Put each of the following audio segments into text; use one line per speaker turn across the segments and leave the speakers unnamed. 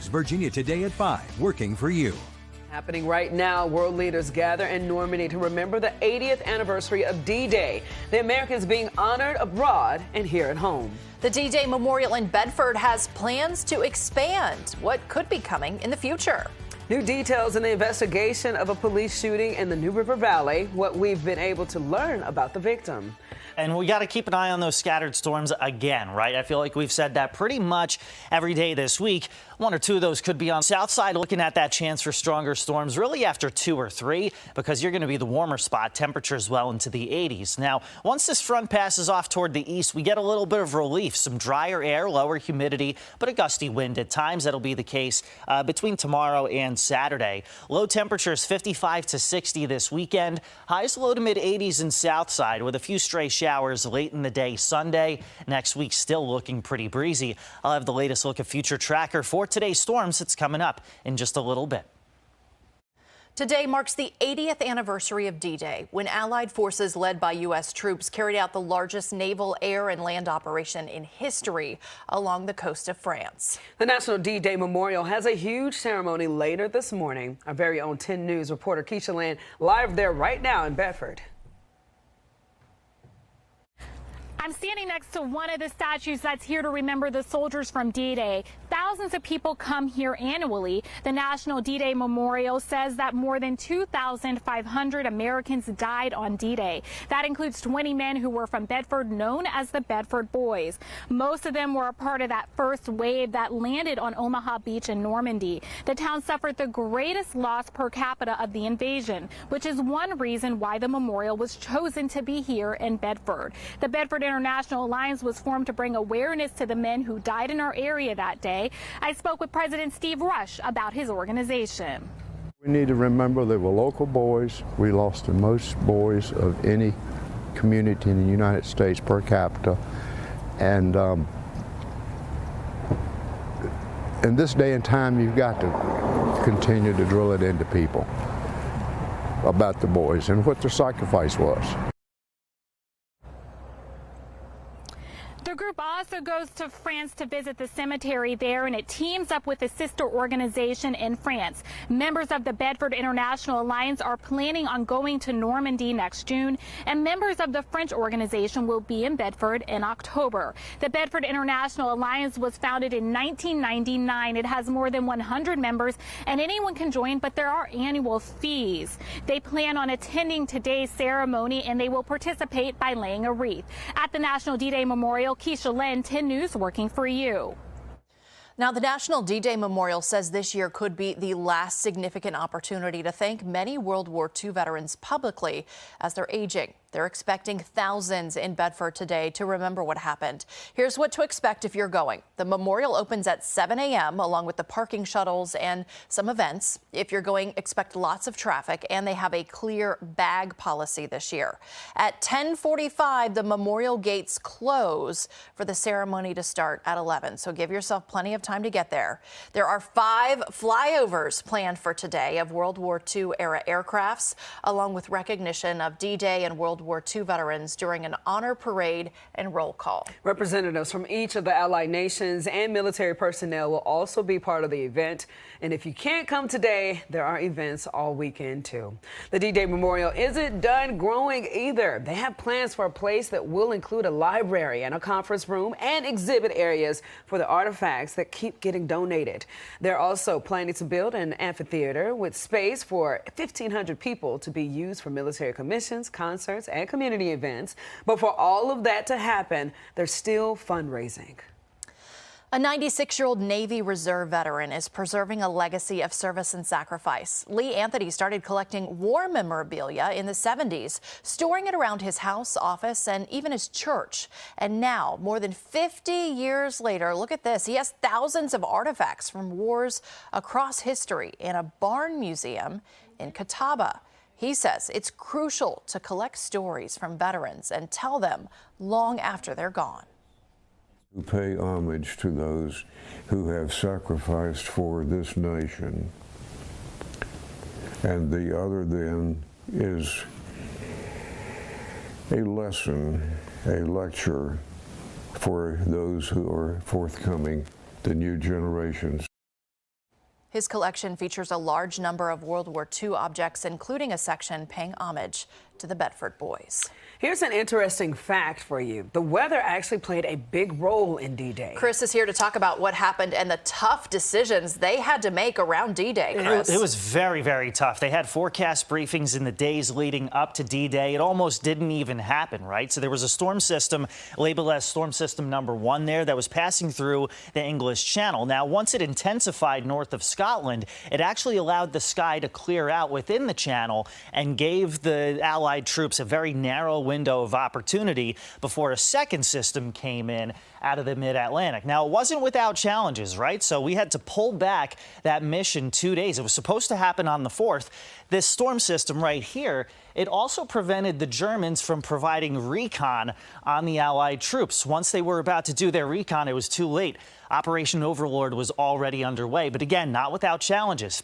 Virginia Today at 5, working for you.
Happening right now, world leaders gather in Normandy to remember the 80th anniversary of D-Day. The Americans being honored abroad and here at home.
The D-Day Memorial in Bedford has plans to expand. What could be coming in the future?
New details in the investigation of a police shooting in the New River Valley, what we've been able to learn about the victim.
And we got to keep an eye on those scattered storms again, right? I feel like we've said that pretty much every day this week. One or two of those could be on south side, looking at that chance for stronger storms really after 2 or 3, because you're going to be the warmer spot, temperatures well into the 80s. Now, once this front passes off toward the east, we get a little bit of relief, some drier air, lower humidity, but a gusty wind at times. That'll be the case between tomorrow and Saturday. Low temperatures 55 to 60 this weekend. Highs low to mid 80s in south side with a few stray showers late in the day Sunday. Next week still looking pretty breezy. I'll have the latest look at Future Tracker for today's storms. It's coming up in just a little bit.
Today marks the 80th anniversary of D-Day, when Allied forces led by U.S. troops carried out the largest naval, air, and land operation in history along the coast of France.
The National D-Day Memorial has a huge ceremony later this morning. Our very own 10 News reporter Keisha Land live there right now in Bedford.
I'm standing next to one of the statues that's here to remember the soldiers from D-Day. Thousands of people come here annually. The National D-Day Memorial says that more than 2,500 Americans died on D-Day. That includes 20 men who were from Bedford, known as the Bedford Boys. Most of them were a part of that first wave that landed on Omaha Beach in Normandy. The town suffered the greatest loss per capita of the invasion, which is one reason why the memorial was chosen to be here in Bedford. The Bedford International Alliance was formed to bring awareness to the men who died in our area that day. I spoke with President Steve Rush about his organization.
We need to remember they were local boys. We lost the most boys of any community in the United States per capita. And in this day and time, you've got to continue to drill it into people about the boys and what their sacrifice was.
The group also goes to France to visit the cemetery there, and it teams up with a sister organization in France. Members of the Bedford International Alliance are planning on going to Normandy next June, and members of the French organization will be in Bedford in October. The Bedford International Alliance was founded in 1999. It has more than 100 members, and anyone can join, but there are annual fees. They plan on attending today's ceremony, and they will participate by laying a wreath. At the National D-Day Memorial, Keisha Lynn, 10 News, working for you.
Now, the National D-Day Memorial says this year could be the last significant opportunity to thank many World War II veterans publicly as they're aging. They're expecting thousands in Bedford today to remember what happened. Here's what to expect if you're going. The memorial opens at 7 a.m. along with the parking shuttles and some events. If you're going, expect lots of traffic, and they have a clear bag policy this year. At 10:45, the memorial gates close for the ceremony to start at 11. So give yourself plenty of time to get there. There are 5 flyovers planned for today of World War II era aircrafts, along with recognition of D-Day and World War II veterans during an honor parade and roll call.
Representatives from each of the allied nations and military personnel will also be part of the event. And if you can't come today, there are events all weekend too. The D-Day Memorial isn't done growing either. They have plans for a place that will include a library and a conference room and exhibit areas for the artifacts that keep getting donated. They're also planning to build an amphitheater with space for 1,500 people to be used for military commissions, concerts, and community events. But for all of that to happen, they're still fundraising.
A 96-year-old Navy Reserve veteran is preserving a legacy of service and sacrifice. Lee Anthony started collecting war memorabilia in the 70s, storing it around his house, office, and even his church. And now, more than 50 years later, look at this. He has thousands of artifacts from wars across history in a barn museum in Catawba. He says it's crucial to collect stories from veterans and tell them long after they're gone.
To pay homage to those who have sacrificed for this nation. And the other then is a lesson, a lecture for those who are forthcoming, the new generations.
His collection features a large number of World War II objects, including a section paying homage to the Bedford Boys.
Here's an interesting fact for you. The weather actually played a big role in D-Day.
Chris is here to talk about what happened and the tough decisions they had to make around D-Day, Chris.
It was very, very tough. They had forecast briefings in the days leading up to D-Day. It almost didn't even happen, right? So there was a storm system labeled as Storm System number 1 there that was passing through the English Channel. Now, once it intensified north of Scotland, it actually allowed the sky to clear out within the channel and gave the Allied troops a very narrow window of opportunity before a second system came in out of the mid-Atlantic. Now, it wasn't without challenges, right? So we had to pull back that mission 2 days. It was supposed to happen on the 4th. This storm system right here, it also prevented the Germans from providing recon on the Allied troops. Once they were about to do their recon, it was too late. Operation Overlord was already underway, but again, not without challenges.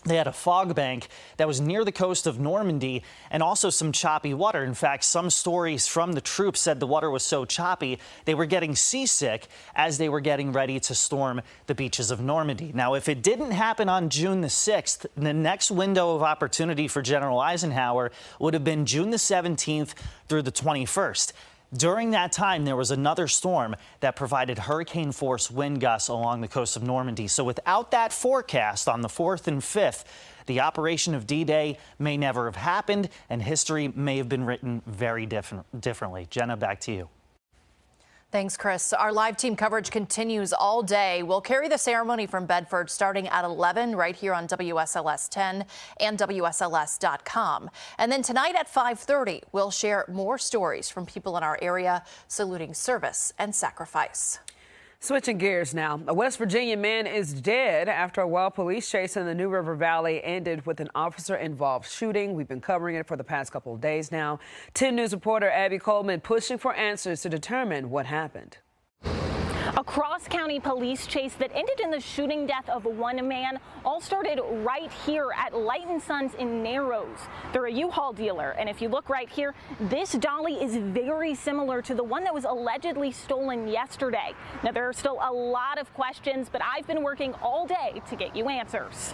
They had a fog bank that was near the coast of Normandy and also some choppy water. In fact, some stories from the troops said the water was so choppy they were getting seasick as they were getting ready to storm the beaches of Normandy. Now, if it didn't happen on June the 6th, the next window of opportunity for General Eisenhower would have been June the 17th through the 21st. During that time, there was another storm that provided hurricane-force wind gusts along the coast of Normandy. So without that forecast on the 4th and 5th, the operation of D-Day may never have happened, and history may have been written very differently. Jenna, back to you.
Thanks, Chris. Our live team coverage continues all day. We'll carry the ceremony from Bedford starting at 11 right here on WSLS 10 and WSLS.com. And then tonight at 5:30, we'll share more stories from people in our area saluting service and sacrifice.
Switching gears now, a West Virginia man is dead after a wild police chase in the New River Valley ended with an officer-involved shooting. We've been covering it for the past couple of days now. 10 News reporter Abby Coleman pushing for answers to determine what happened.
A cross-county police chase that ended in the shooting death of one man all started right here at Light & Sons in Narrows. They're a U-Haul dealer, and if you look right here, this dolly is very similar to the one that was allegedly stolen yesterday. Now, there are still a lot of questions, but I've been working all day to get you answers.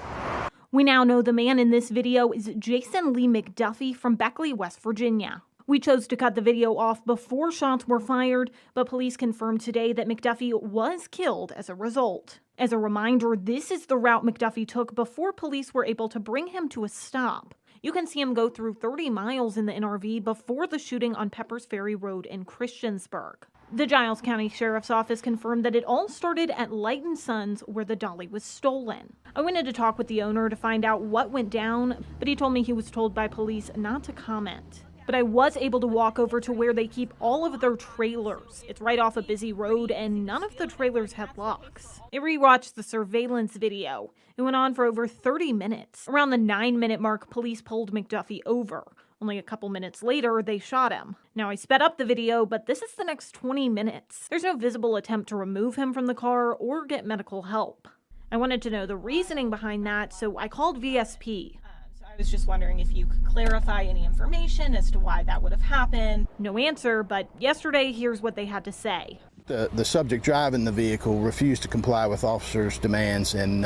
We now know the man in this video is Jason Lee McDuffie from Beckley, West Virginia. We chose to cut the video off before shots were fired, but police confirmed today that McDuffie was killed as a result. As a reminder, this is the route McDuffie took before police were able to bring him to a stop. You can see him go through 30 miles in the NRV before the shooting on Peppers Ferry Road in Christiansburg. The Giles County Sheriff's Office confirmed that it all started at Light & Sons, where the dolly was stolen. I wanted to talk with the owner to find out what went down, but he told me he was told by police not to comment. But I was able to walk over to where they keep all of their trailers. It's right off a busy road, and none of the trailers had locks. I rewatched the surveillance video. It went on for over 30 minutes. Around the 9-minute mark, police pulled McDuffie over. Only a couple minutes later, they shot him. Now, I sped up the video, but this is the next 20 minutes. There's no visible attempt to remove him from the car or get medical help. I wanted to know the reasoning behind that, so I called VSP.
I was just wondering if you could clarify any information as to why that would have happened.
No answer, but yesterday, here's what they had to say.
The subject driving the vehicle refused to comply with officers' demands, and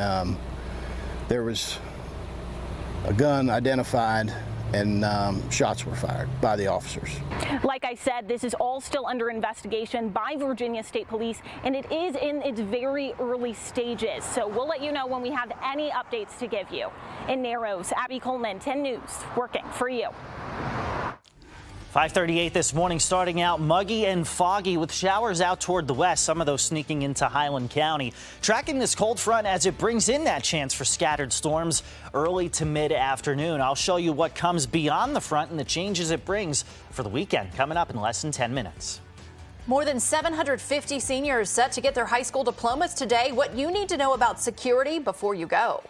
there was a gun identified and shots were fired by the officers.
Like I said, this is all still under investigation by Virginia State Police, and it is in its very early stages. So we'll let you know when we have any updates to give you. In Narrows, Abby Coleman, 10 News, working for you.
5:38 this morning, starting out muggy and foggy with showers out toward the west, some of those sneaking into Highland County. Tracking this cold front as it brings in that chance for scattered storms early to mid-afternoon. I'll show you what comes beyond the front and the changes it brings for the weekend coming up in less than 10 minutes.
More than 750 seniors set to get their high school diplomas today. What you need to know about security before you go.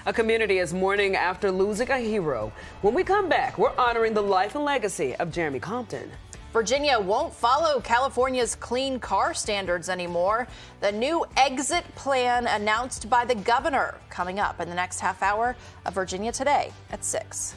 A community is mourning after losing a hero. When we come back, we're honoring the life and legacy of Jeremy Compton.
Virginia won't follow California's clean car standards anymore. The new exit plan announced by the governor coming up in the next half hour of Virginia Today at 6.